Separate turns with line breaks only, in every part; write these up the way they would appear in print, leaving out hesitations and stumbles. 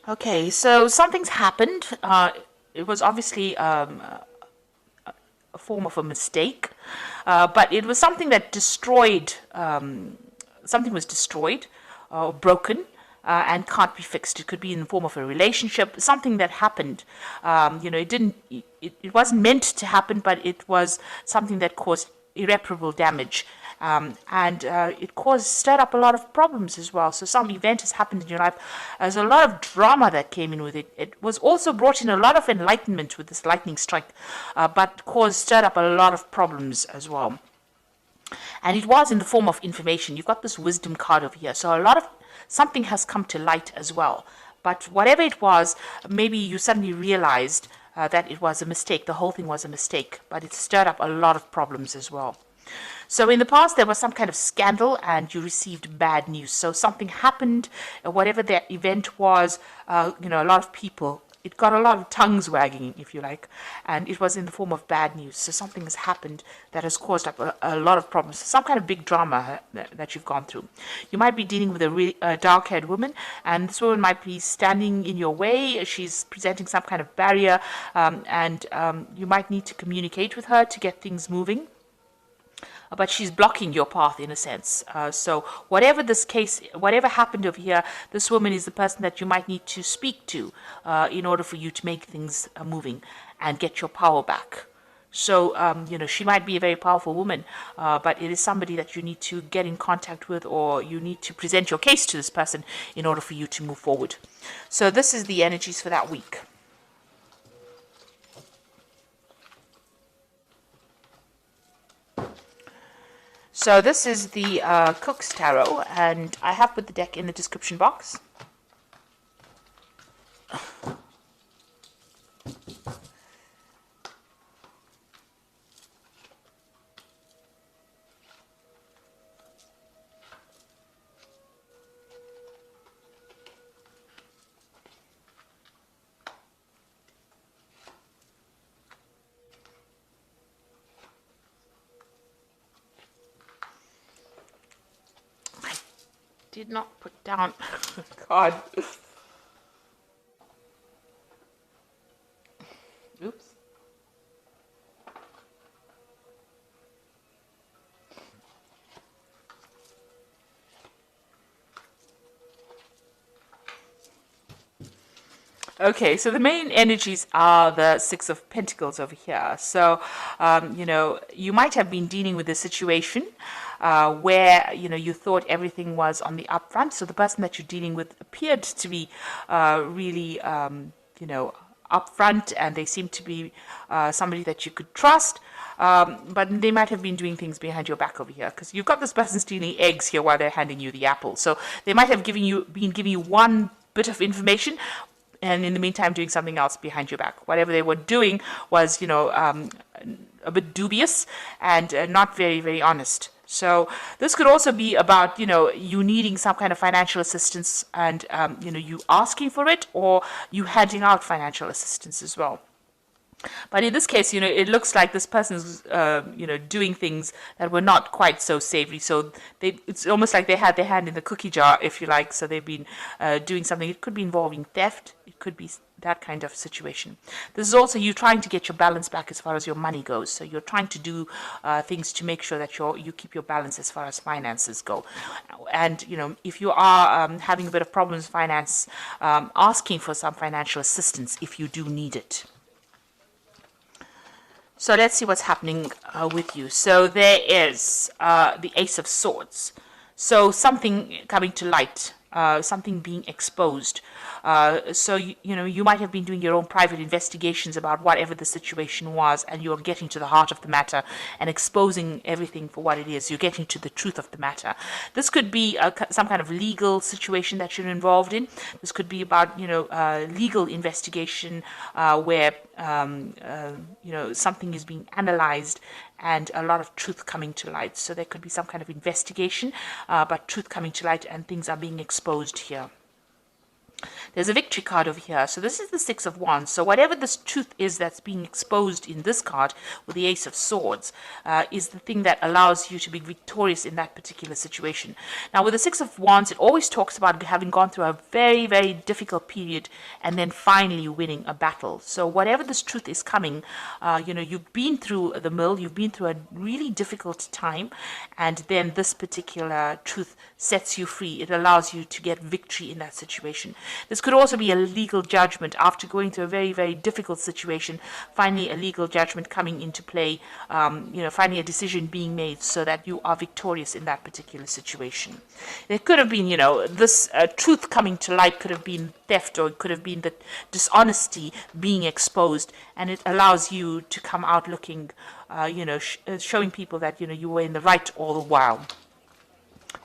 Okay, so something's happened. It was obviously a form of a mistake, but it was something that destroyed, something was destroyed or broken. And can't be fixed. It could be in the form of a relationship, something that happened. It didn't. It wasn't meant to happen, but it was something that caused irreparable damage, and it stirred up a lot of problems as well. So some event has happened in your life. There's a lot of drama that came in with it. It was also brought in a lot of enlightenment with this lightning strike, but stirred up a lot of problems as well. And it was in the form of information. You've got this wisdom card over here. So a lot of something has come to light as well. But whatever it was, maybe you suddenly realized that it was a mistake. The whole thing was a mistake, but it stirred up a lot of problems as well. So in the past, there was some kind of scandal and you received bad news. So something happened, whatever that event was, a lot of people, it got a lot of tongues wagging, if you like, and it was in the form of bad news. So something has happened that has caused up a lot of problems, some kind of big drama that you've gone through. You might be dealing with a dark-haired woman, and this woman might be standing in your way. She's presenting some kind of barrier, and you might need to communicate with her to get things moving. But she's blocking your path in a sense. So whatever this case, whatever happened over here, this woman is the person that you might need to speak to in order for you to make things moving and get your power back. So, she might be a very powerful woman, but it is somebody that you need to get in contact with, or you need to present your case to this person in order for you to move forward. So this is the energies for that week. So this is the Cook's Tarot, and I have put the deck in the description box. Did not put down. God. Oops. Okay, so the main energies are the Six of Pentacles over here. So, you might have been dealing with a situation where, you thought everything was on the upfront. So the person that you're dealing with appeared to be really, upfront, and they seem to be somebody that you could trust. But they might have been doing things behind your back over here, because you've got this person stealing eggs here while they're handing you the apple. So they might have been giving you one bit of information, and in the meantime doing something else behind your back. Whatever they were doing was, a bit dubious and not very, very honest. So this could also be about, you needing some kind of financial assistance and, you asking for it, or you handing out financial assistance as well. But in this case, it looks like this person's, doing things that were not quite so savory. So it's almost like they had their hand in the cookie jar, if you like. So they've been doing something. It could be involving theft. It could be that kind of situation. This is also you trying to get your balance back as far as your money goes. So you're trying to do things to make sure that you keep your balance as far as finances go. And, if you are having a bit of problems with finance, asking for some financial assistance if you do need it. So let's see what's happening with you. So there is the Ace of Swords. So something coming to light, something being exposed. So, you might have been doing your own private investigations about whatever the situation was, and you're getting to the heart of the matter and exposing everything for what it is. You're getting to the truth of the matter. This could be some kind of legal situation that you're involved in. This could be about, legal investigation where, something is being analyzed and a lot of truth coming to light. So there could be some kind of investigation, but truth coming to light and things are being exposed here. There's a victory card over here. So this is the Six of Wands. So whatever this truth is that's being exposed in this card with the Ace of Swords is the thing that allows you to be victorious in that particular situation. Now with the Six of Wands, it always talks about having gone through a very, very difficult period and then finally winning a battle. So whatever this truth is coming, you've been through the mill, you've been through a really difficult time, and then this particular truth sets you free. It allows you to get victory in that situation. This could also be a legal judgment after going through a very, very difficult situation. Finally, a legal judgment coming into play, finally a decision being made so that you are victorious in that particular situation. There could have been, this truth coming to light could have been theft, or it could have been the dishonesty being exposed, and it allows you to come out looking, showing people that, you were in the right all the while.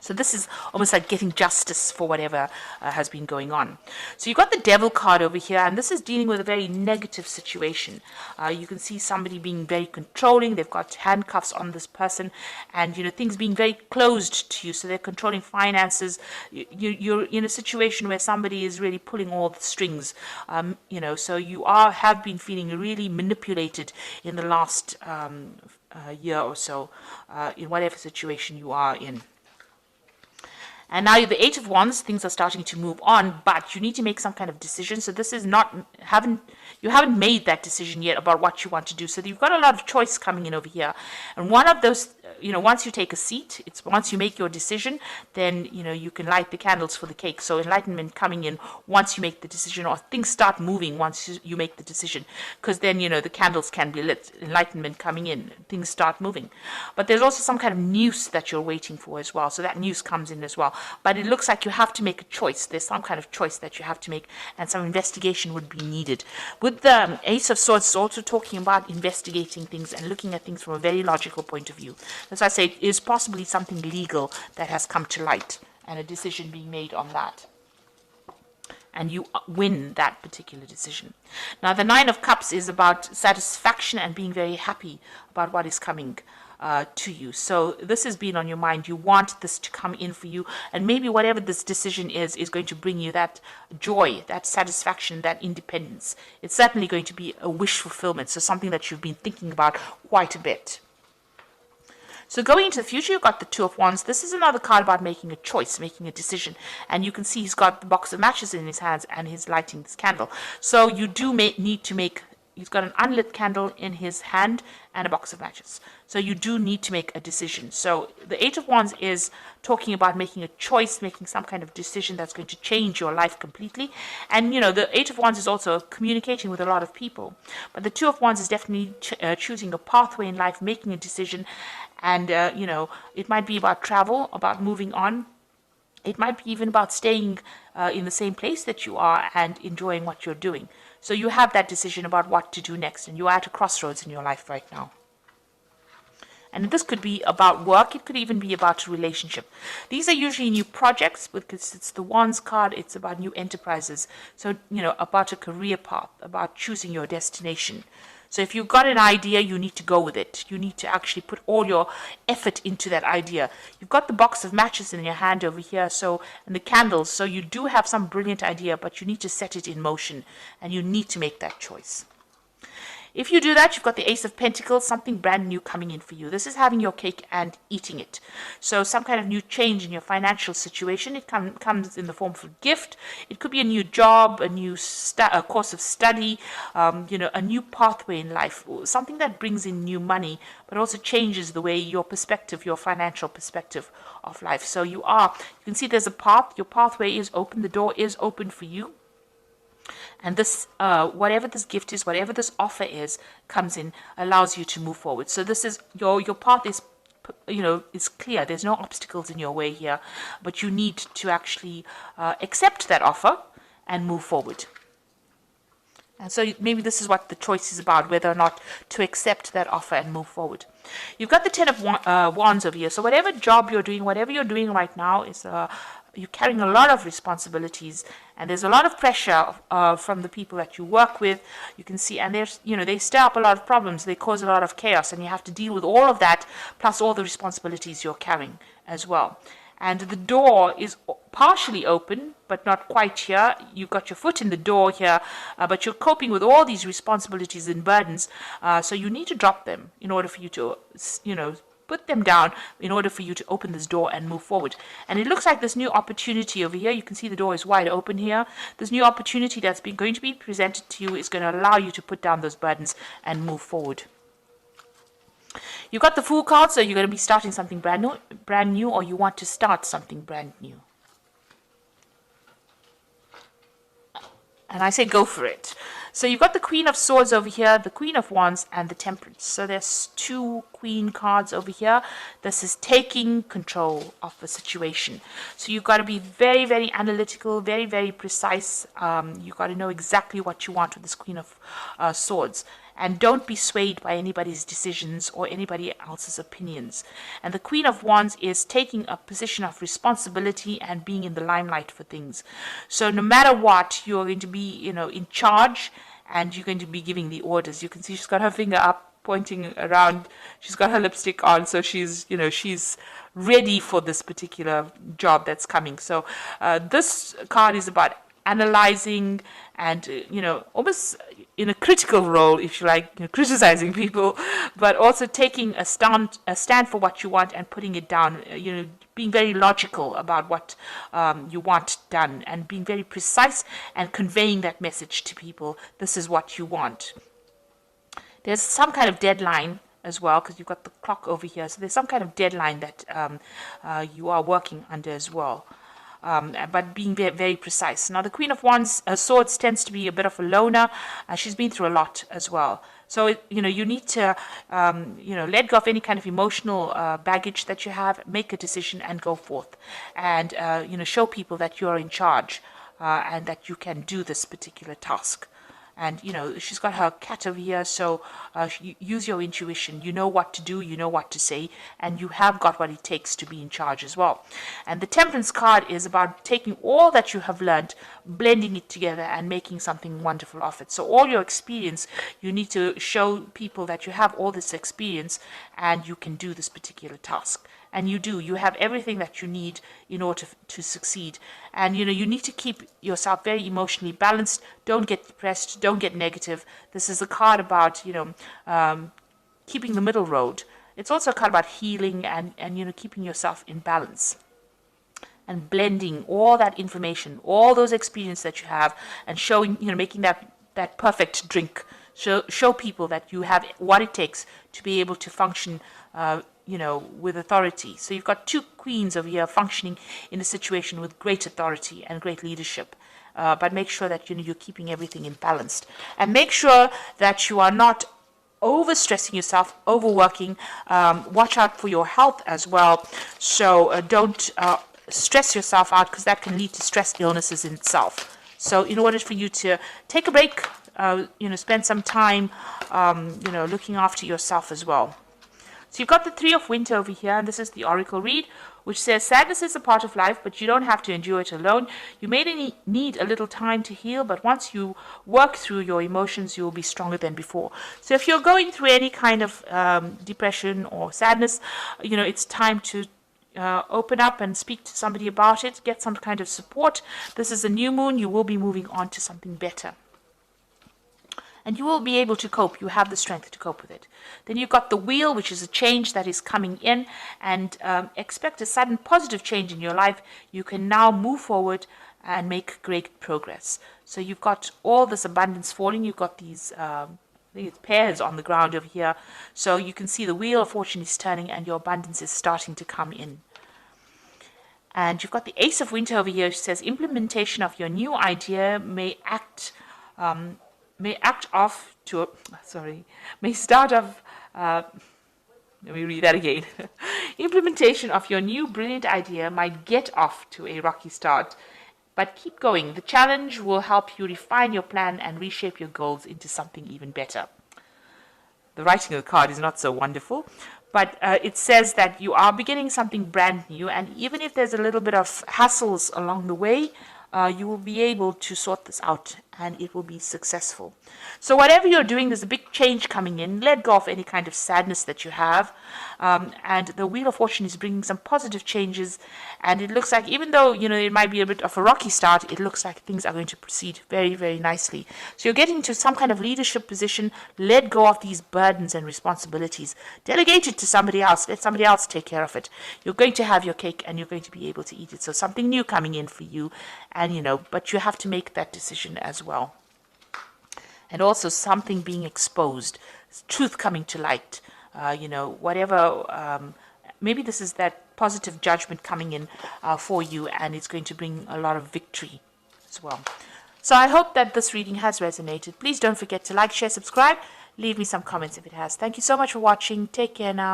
So this is almost like getting justice for whatever has been going on. So you've got the Devil card over here, and this is dealing with a very negative situation. You can see somebody being very controlling. They've got handcuffs on this person, and things being very closed to you. So they're controlling finances. You're in a situation where somebody is really pulling all the strings. So you have been feeling really manipulated in the last year or so, in whatever situation you are in. And now the Eight of Wands, things are starting to move on, but you need to make some kind of decision. So this is you haven't made that decision yet about what you want to do. So you've got a lot of choice coming in over here. And one of those, once you take a seat, once you make your decision, then, you can light the candles for the cake. So enlightenment coming in once you make the decision, or things start moving once you make the decision. Because then, the candles can be lit, enlightenment coming in, things start moving. But there's also some kind of news that you're waiting for as well. So that news comes in as well. But it looks like you have to make a choice. There's some kind of choice that you have to make, and some investigation would be needed. With the Ace of Swords, it's also talking about investigating things and looking at things from a very logical point of view. As I say, it is possibly something legal that has come to light, and a decision being made on that. And you win that particular decision. Now, the Nine of Cups is about satisfaction and being very happy about what is coming to you. So this has been on your mind. You want this to come in for you, and maybe whatever this decision is going to bring you that joy, that satisfaction, that independence. It's certainly going to be a wish fulfillment, so something that you've been thinking about quite a bit. So going into the future, you've got the Two of Wands. This is another card about making a choice, making a decision. And you can see he's got the box of matches in his hands, and he's lighting this candle. So you do need to make, he's got an unlit candle in his hand and a box of matches. So you do need to make a decision. So the Eight of Wands is talking about making a choice, making some kind of decision that's going to change your life completely. And, the Eight of Wands is also communicating with a lot of people. But the Two of Wands is definitely choosing a pathway in life, making a decision. And, it might be about travel, about moving on. It might be even about staying in the same place that you are and enjoying what you're doing. So you have that decision about what to do next, and you're at a crossroads in your life right now. And this could be about work. It could even be about a relationship. These are usually new projects because it's the Wands card. It's about new enterprises. So, about a career path, about choosing your destination. So if you've got an idea, you need to go with it. You need to actually put all your effort into that idea. You've got the box of matches in your hand over here, and the candles. So you do have some brilliant idea, but you need to set it in motion, and you need to make that choice. If you do that, you've got the Ace of Pentacles, something brand new coming in for you. This is having your cake and eating it. So some kind of new change in your financial situation. It comes in the form of a gift. It could be a new job, a new course of study, a new pathway in life, something that brings in new money, but also changes the way your financial perspective of life. So you can see there's a path. Your pathway is open. The door is open for you. And this, whatever this gift is, whatever this offer is, comes in, allows you to move forward. So this is your path is, is clear. There's no obstacles in your way here, but you need to actually accept that offer and move forward. And so maybe this is what the choice is about, whether or not to accept that offer and move forward. You've got the Ten of Wands over here. So whatever job you're doing, whatever you're doing right now is you're carrying a lot of responsibilities, and there's a lot of pressure from the people that you work with. You can see, and they stir up a lot of problems. They cause a lot of chaos, and you have to deal with all of that, plus all the responsibilities you're carrying as well. and the door is partially open, but not quite here. You've got your foot in the door here, but you're coping with all these responsibilities and burdens, so you need to drop them in order for you to, put them down in order for you to open this door and move forward. And it looks like this new opportunity over here, you can see the door is wide open here. This new opportunity that's going to be presented to you is going to allow you to put down those burdens and move forward. You've got the Fool card, so you're going to be starting something brand new, or you want to start something brand new. And I say go for it. So you've got the Queen of Swords over here, the Queen of Wands, and the Temperance. So there's 2 Queen cards over here. This is taking control of the situation. So you've got to be very, very analytical, very, very precise. You've got to know exactly what you want with this Queen of Swords. And don't be swayed by anybody's decisions or anybody else's opinions. And the Queen of Wands is taking a position of responsibility and being in the limelight for things. So no matter what, you're going to be, in charge, and you're going to be giving the orders. You can see she's got her finger up, pointing around. She's got her lipstick on, so she's ready for this particular job that's coming. So this card is about analyzing and almost in a critical role, if you like, criticizing people, but also taking a stand for what you want and putting it down, being very logical about what you want done, and being very precise and conveying that message to people. This is what you want. There's some kind of deadline as well, because you've got the clock over here, so there's some kind of deadline that you are working under as well. But being very, very precise. Now, the Queen of Wands, Swords tends to be a bit of a loner. She's been through a lot as well. So, you need to, let go of any kind of emotional baggage that you have, make a decision and go forth. And, show people that you're in charge and that you can do this particular task. And, she's got her cat over here, so use your intuition. You know what to do, you know what to say, and you have got what it takes to be in charge as well. And the Temperance card is about taking all that you have learned, blending it together, and making something wonderful of it. So all your experience, you need to show people that you have all this experience, and you can do this particular task. And you do. You have everything that you need in order to succeed. And, you need to keep yourself very emotionally balanced. Don't get depressed. Don't get negative. This is a card about, keeping the middle road. It's also a card about healing and keeping yourself in balance. And blending all that information, all those experiences that you have, and showing, making that perfect drink. Show people that you have what it takes to be able to function with authority. So you've got 2 queens over here functioning in a situation with great authority and great leadership. But make sure that you're keeping everything in balanced. And make sure that you are not overstressing yourself, overworking. Watch out for your health as well. So don't stress yourself out, because that can lead to stress illnesses in itself. So in order for you to take a break, spend some time, looking after yourself as well. So you've got the 3 of Winter over here, and this is the Oracle read, which says, sadness is a part of life, but you don't have to endure it alone. You may need a little time to heal, but once you work through your emotions, you will be stronger than before. So if you're going through any kind of depression or sadness, it's time to open up and speak to somebody about it, get some kind of support. This is a new moon. You will be moving on to something better. And you will be able to cope. You have the strength to cope with it. Then you've got the Wheel, which is a change that is coming in, and expect a sudden positive change in your life. You can now move forward and make great progress. So you've got all this abundance falling. You've got these I think it's pears on the ground over here. So you can see the Wheel of Fortune is turning and your abundance is starting to come in. And you've got the Ace of Winter over here, which says implementation of your new idea may start off, let me read that again. Implementation of your new brilliant idea might get off to a rocky start, but keep going. The challenge will help you refine your plan and reshape your goals into something even better. The writing of the card is not so wonderful, but it says that you are beginning something brand new, and even if there's a little bit of hassles along the way, you will be able to sort this out and it will be successful. So whatever you're doing, there's a big change coming in. Let go of any kind of sadness that you have. And the Wheel of Fortune is bringing some positive changes. And it looks like, even though, it might be a bit of a rocky start, it looks like things are going to proceed very, very nicely. So you're getting to some kind of leadership position. Let go of these burdens and responsibilities. Delegate it to somebody else. Let somebody else take care of it. You're going to have your cake and you're going to be able to eat it. So something new coming in for you. And, but you have to make that decision as well. And also something being exposed, truth coming to light, whatever, maybe this is that positive judgment coming in for you, and it's going to bring a lot of victory as well. So I hope that this reading has resonated. Please don't forget to like, share, subscribe. Leave me some comments if it has. Thank you so much for watching. Take care now.